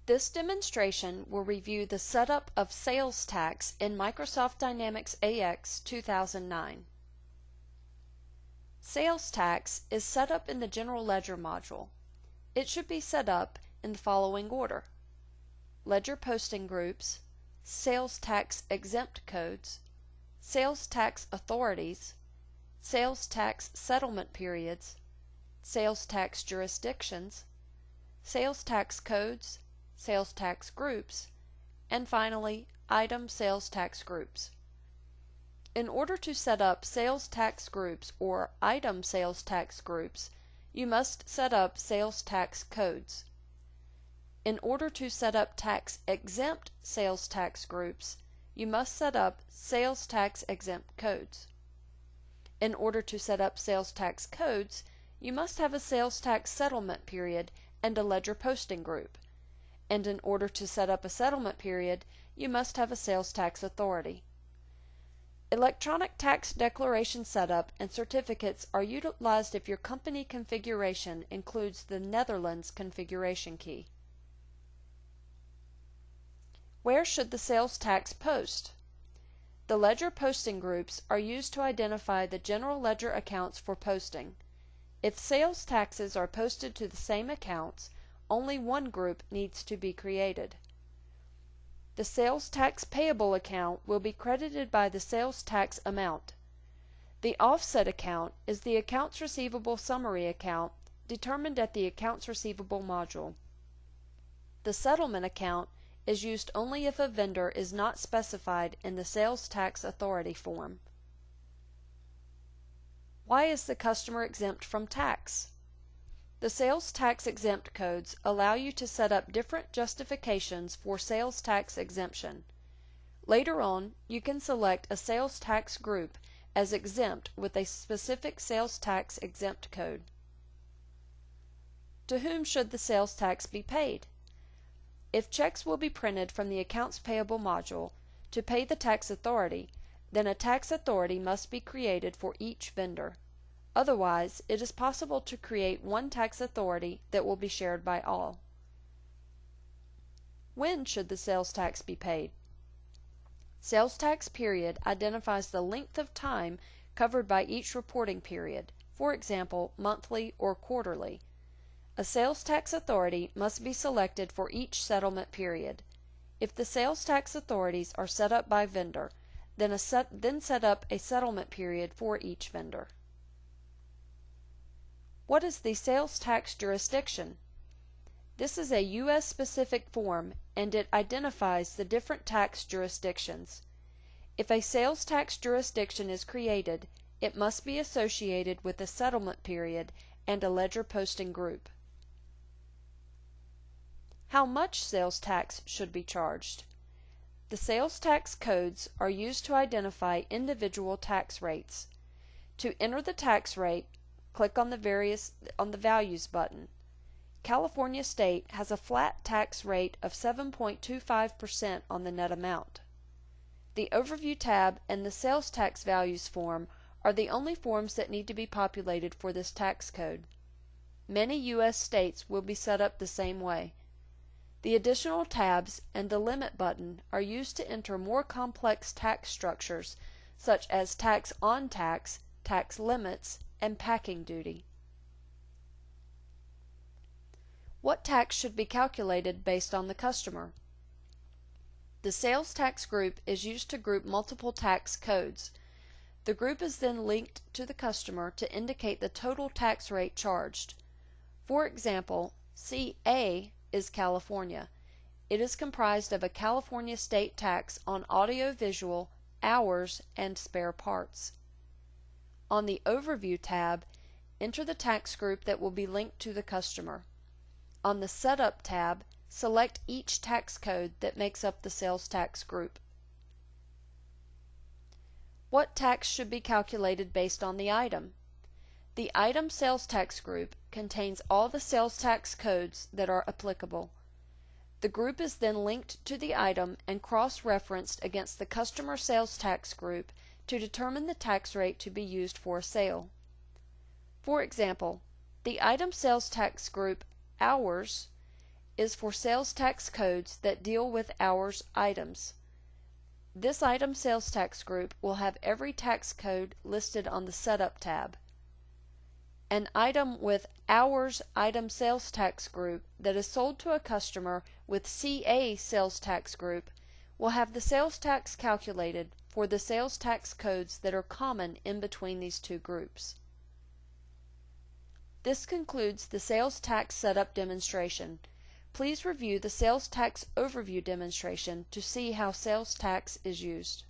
This demonstration will review the setup of sales tax in Microsoft Dynamics AX 2009. Sales tax is set up in the General Ledger module. It should be set up in the following order: Ledger posting groups, sales tax exempt codes, sales tax authorities, sales tax settlement periods, sales tax jurisdictions, sales tax codes, sales tax groups, and finally, item sales tax groups. In order to set up sales tax groups or item sales tax groups, you must set up sales tax codes. In order to set up tax exempt sales tax groups, you must set up sales tax exempt codes. In order to set up sales tax codes, you must have a sales tax settlement period and a ledger posting group. And in order to set up a settlement period, you must have a sales tax authority. Electronic tax declaration setup and certificates are utilized if your company configuration includes the Netherlands configuration key. Where should the sales tax post? The ledger posting groups are used to identify the general ledger accounts for posting. If sales taxes are posted to the same accounts, only one group needs to be created. The sales tax payable account will be credited by the sales tax amount. The offset account is the accounts receivable summary account determined at the accounts receivable module. The settlement account is used only if a vendor is not specified in the sales tax authority form. Why is the customer exempt from tax? The sales tax exempt codes allow you to set up different justifications for sales tax exemption. Later on, you can select a sales tax group as exempt with a specific sales tax exempt code. To whom should the sales tax be paid? If checks will be printed from the accounts payable module to pay the tax authority, then a tax authority must be created for each vendor. Otherwise, it is possible to create one tax authority that will be shared by all. When should the sales tax be paid? Sales tax period identifies the length of time covered by each reporting period, for example, monthly or quarterly. A sales tax authority must be selected for each settlement period. If the sales tax authorities are set up by vendor, then set up a settlement period for each vendor. What is the sales tax jurisdiction? This is a U.S.-specific form and it identifies the different tax jurisdictions. If a sales tax jurisdiction is created, it must be associated with a settlement period and a ledger posting group. How much sales tax should be charged? The sales tax codes are used to identify individual tax rates. To enter the tax rate, click on the Values button. California State has a flat tax rate of 7.25% on the net amount. The Overview tab and the Sales Tax Values form are the only forms that need to be populated for this tax code. Many U.S. states will be set up the same way. The additional tabs and the Limit button are used to enter more complex tax structures such as tax on tax, tax limits, and packing duty. What tax should be calculated based on the customer? The sales tax group is used to group multiple tax codes. The group is then linked to the customer to indicate the total tax rate charged. For example, CA is California. It is comprised of a California state tax on audio-visual, hours, and spare parts. On the Overview tab, enter the tax group that will be linked to the customer. On the Setup tab, select each tax code that makes up the sales tax group. What tax should be calculated based on the item? The item sales tax group contains all the sales tax codes that are applicable. The group is then linked to the item and cross-referenced against the customer sales tax group to determine the tax rate to be used for a sale. For example, the item sales tax group hours is for sales tax codes that deal with hours items. This item sales tax group will have every tax code listed on the Setup tab. An item with hours item sales tax group that is sold to a customer with CA sales tax group will have the sales tax calculated for the sales tax codes that are common in between these two groups. This concludes the sales tax setup demonstration. Please review the sales tax overview demonstration to see how sales tax is used.